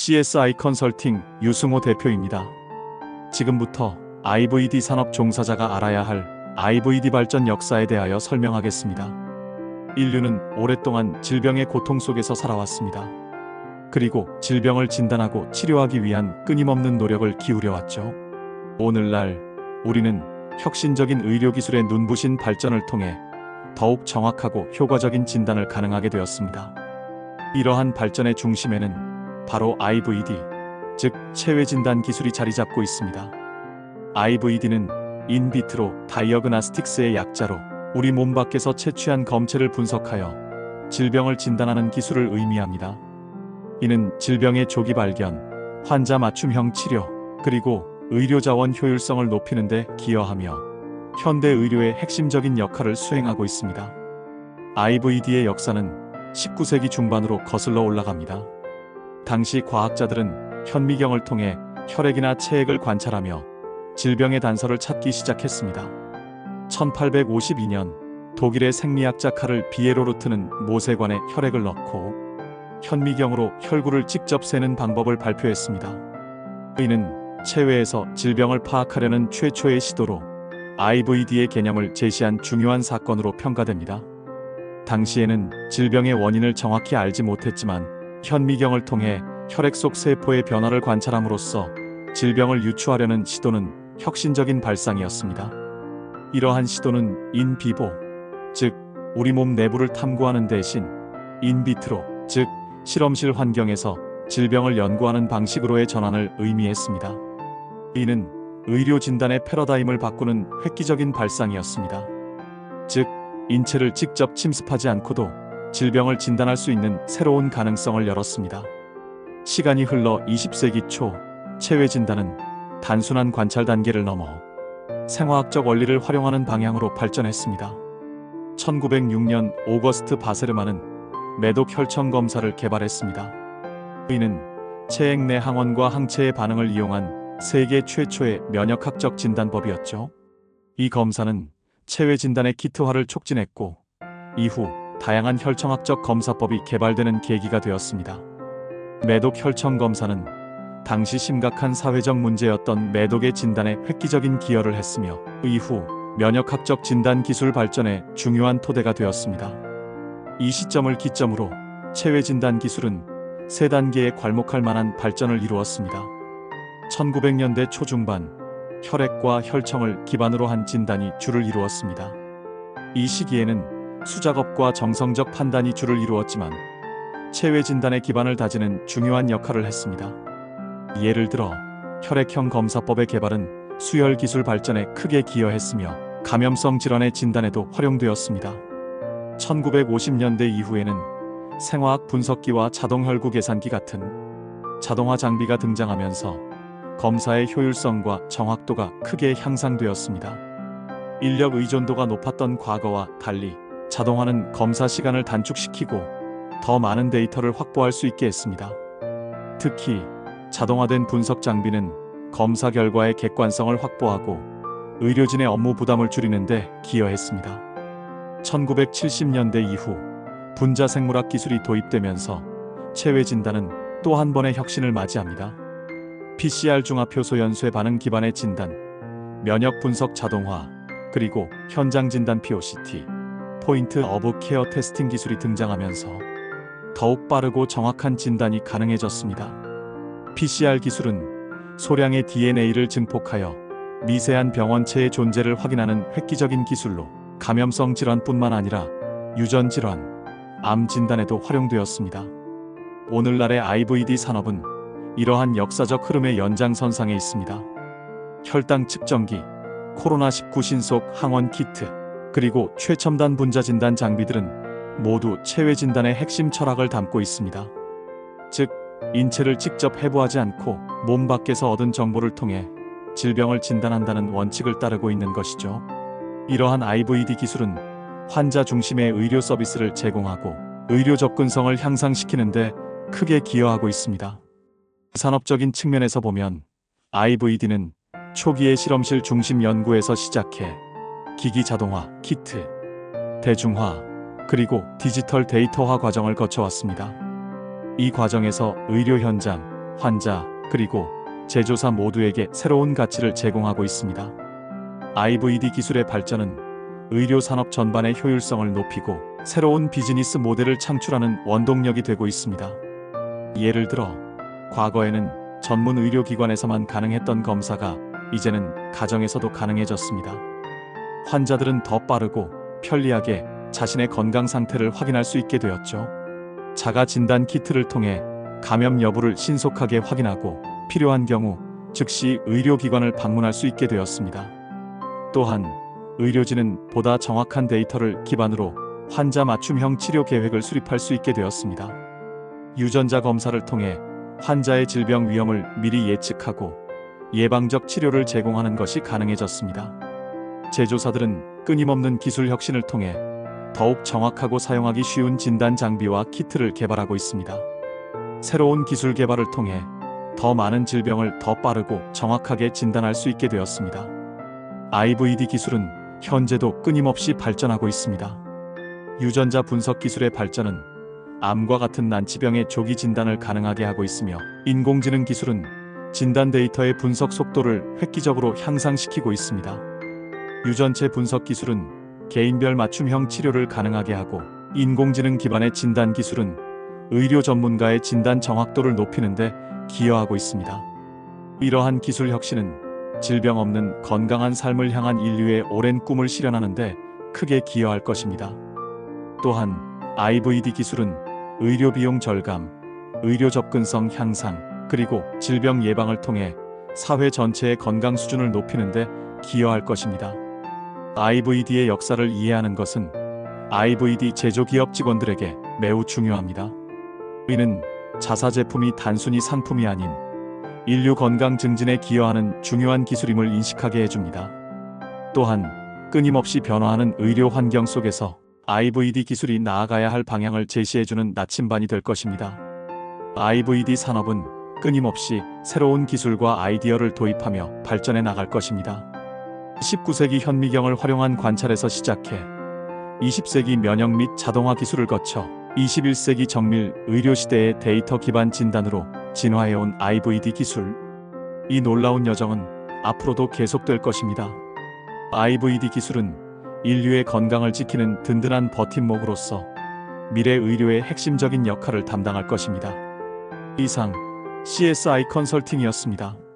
CSI 컨설팅 유승호 대표입니다. 지금부터 IVD 산업 종사자가 알아야 할 IVD 발전 역사에 대하여 설명하겠습니다. 인류는 오랫동안 질병의 고통 속에서 살아왔습니다. 그리고 질병을 진단하고 치료하기 위한 끊임없는 노력을 기울여왔죠. 오늘날 우리는 혁신적인 의료기술의 눈부신 발전을 통해 더욱 정확하고 효과적인 진단을 가능하게 되었습니다. 이러한 발전의 중심에는 바로 IVD, 즉 체외 진단 기술이 자리 잡고 있습니다. IVD는 인비트로 다이어그나스틱스의 약자로 우리 몸 밖에서 채취한 검체를 분석하여 질병을 진단하는 기술을 의미합니다. 이는 질병의 조기 발견, 환자 맞춤형 치료, 그리고 의료자원 효율성을 높이는 데 기여하며 현대 의료의 핵심적인 역할을 수행하고 있습니다. IVD의 역사는 19세기 중반으로 거슬러 올라갑니다. 당시 과학자들은 현미경을 통해 혈액이나 체액을 관찰하며 질병의 단서를 찾기 시작했습니다. 1852년 독일의 생리학자 카를 비에로루트는 모세관에 혈액을 넣고 현미경으로 혈구를 직접 세는 방법을 발표했습니다. 이는 체외에서 질병을 파악하려는 최초의 시도로 IVD의 개념을 제시한 중요한 사건으로 평가됩니다. 당시에는 질병의 원인을 정확히 알지 못했지만 현미경을 통해 혈액 속 세포의 변화를 관찰함으로써 질병을 유추하려는 시도는 혁신적인 발상이었습니다. 이러한 시도는 인비보, 즉 우리 몸 내부를 탐구하는 대신 인비트로, 즉 실험실 환경에서 질병을 연구하는 방식으로의 전환을 의미했습니다. 이는 의료 진단의 패러다임을 바꾸는 획기적인 발상이었습니다. 즉 인체를 직접 침습하지 않고도 질병을 진단할 수 있는 새로운 가능성을 열었습니다. 시간이 흘러 20세기 초 체외 진단은 단순한 관찰 단계를 넘어 생화학적 원리를 활용하는 방향으로 발전했습니다. 1906년 오거스트 바세르만은 매독 혈청 검사를 개발했습니다. 이는 체액 내 항원과 항체의 반응을 이용한 세계 최초의 면역학적 진단법이었죠. 이 검사는 체외 진단의 키트화를 촉진했고 이후 다양한 혈청학적 검사법이 개발되는 계기가 되었습니다. 매독 혈청 검사는 당시 심각한 사회적 문제였던 매독의 진단에 획기적인 기여를 했으며 이후 면역학적 진단 기술 발전에 중요한 토대가 되었습니다. 이 시점을 기점으로 체외 진단 기술은 세 단계에 괄목할 만한 발전을 이루었습니다. 1900년대 초중반 혈액과 혈청을 기반으로 한 진단이 주를 이루었습니다. 이 시기에는 수작업과 정성적 판단이 주를 이루었지만 체외 진단의 기반을 다지는 중요한 역할을 했습니다. 예를 들어 혈액형 검사법의 개발은 수혈 기술 발전에 크게 기여했으며 감염성 질환의 진단에도 활용되었습니다. 1950년대 이후에는 생화학 분석기와 자동혈구 계산기 같은 자동화 장비가 등장하면서 검사의 효율성과 정확도가 크게 향상되었습니다. 인력 의존도가 높았던 과거와 달리 자동화는 검사 시간을 단축시키고 더 많은 데이터를 확보할 수 있게 했습니다. 특히 자동화된 분석 장비는 검사 결과의 객관성을 확보하고 의료진의 업무 부담을 줄이는 데 기여했습니다. 1970년대 이후 분자생물학 기술이 도입되면서 체외 진단은 또 한 번의 혁신을 맞이합니다. PCR 중합효소 연쇄 반응 기반의 진단, 면역 분석 자동화, 그리고 현장 진단 POCT, 포인트 오브 케어 테스팅 기술이 등장하면서 더욱 빠르고 정확한 진단이 가능해졌습니다. PCR 기술은 소량의 DNA를 증폭하여 미세한 병원체의 존재를 확인하는 획기적인 기술로 감염성 질환뿐만 아니라 유전 질환, 암 진단에도 활용되었습니다. 오늘날의 IVD 산업은 이러한 역사적 흐름의 연장선상에 있습니다. 혈당 측정기, 코로나19 신속 항원 키트, 그리고 최첨단 분자 진단 장비들은 모두 체외 진단의 핵심 철학을 담고 있습니다. 즉, 인체를 직접 해부하지 않고 몸 밖에서 얻은 정보를 통해 질병을 진단한다는 원칙을 따르고 있는 것이죠. 이러한 IVD 기술은 환자 중심의 의료 서비스를 제공하고 의료 접근성을 향상시키는 데 크게 기여하고 있습니다. 산업적인 측면에서 보면 IVD는 초기의 실험실 중심 연구에서 시작해 기기 자동화, 키트, 대중화, 그리고 디지털 데이터화 과정을 거쳐왔습니다. 이 과정에서 의료 현장, 환자, 그리고 제조사 모두에게 새로운 가치를 제공하고 있습니다. IVD 기술의 발전은 의료 산업 전반의 효율성을 높이고 새로운 비즈니스 모델을 창출하는 원동력이 되고 있습니다. 예를 들어, 과거에는 전문 의료기관에서만 가능했던 검사가 이제는 가정에서도 가능해졌습니다. 환자들은 더 빠르고 편리하게 자신의 건강 상태를 확인할 수 있게 되었죠. 자가 진단 키트를 통해 감염 여부를 신속하게 확인하고 필요한 경우 즉시 의료기관을 방문할 수 있게 되었습니다. 또한 의료진은 보다 정확한 데이터를 기반으로 환자 맞춤형 치료 계획을 수립할 수 있게 되었습니다. 유전자 검사를 통해 환자의 질병 위험을 미리 예측하고 예방적 치료를 제공하는 것이 가능해졌습니다. 제조사들은 끊임없는 기술 혁신을 통해 더욱 정확하고 사용하기 쉬운 진단 장비와 키트를 개발하고 있습니다. 새로운 기술 개발을 통해 더 많은 질병을 더 빠르고 정확하게 진단할 수 있게 되었습니다. IVD 기술은 현재도 끊임없이 발전하고 있습니다. 유전자 분석 기술의 발전은 암과 같은 난치병의 조기 진단을 가능하게 하고 있으며, 인공지능 기술은 진단 데이터의 분석 속도를 획기적으로 향상시키고 있습니다. 유전체 분석 기술은 개인별 맞춤형 치료를 가능하게 하고, 인공지능 기반의 진단 기술은 의료 전문가의 진단 정확도를 높이는 데 기여하고 있습니다. 이러한 기술 혁신은 질병 없는 건강한 삶을 향한 인류의 오랜 꿈을 실현하는 데 크게 기여할 것입니다. 또한 IVD 기술은 의료 비용 절감, 의료 접근성 향상, 그리고 질병 예방을 통해 사회 전체의 건강 수준을 높이는 데 기여할 것입니다. IVD의 역사를 이해하는 것은 IVD 제조기업 직원들에게 매우 중요합니다. 이는 자사 제품이 단순히 상품이 아닌 인류 건강 증진에 기여하는 중요한 기술임을 인식하게 해줍니다. 또한 끊임없이 변화하는 의료 환경 속에서 IVD 기술이 나아가야 할 방향을 제시해주는 나침반이 될 것입니다. IVD 산업은 끊임없이 새로운 기술과 아이디어를 도입하며 발전해 나갈 것입니다. 19세기 현미경을 활용한 관찰에서 시작해 20세기 면역 및 자동화 기술을 거쳐 21세기 정밀 의료 시대의 데이터 기반 진단으로 진화해온 IVD 기술. 이 놀라운 여정은 앞으로도 계속될 것입니다. IVD 기술은 인류의 건강을 지키는 든든한 버팀목으로서 미래 의료의 핵심적인 역할을 담당할 것입니다. 이상 CSI 컨설팅이었습니다.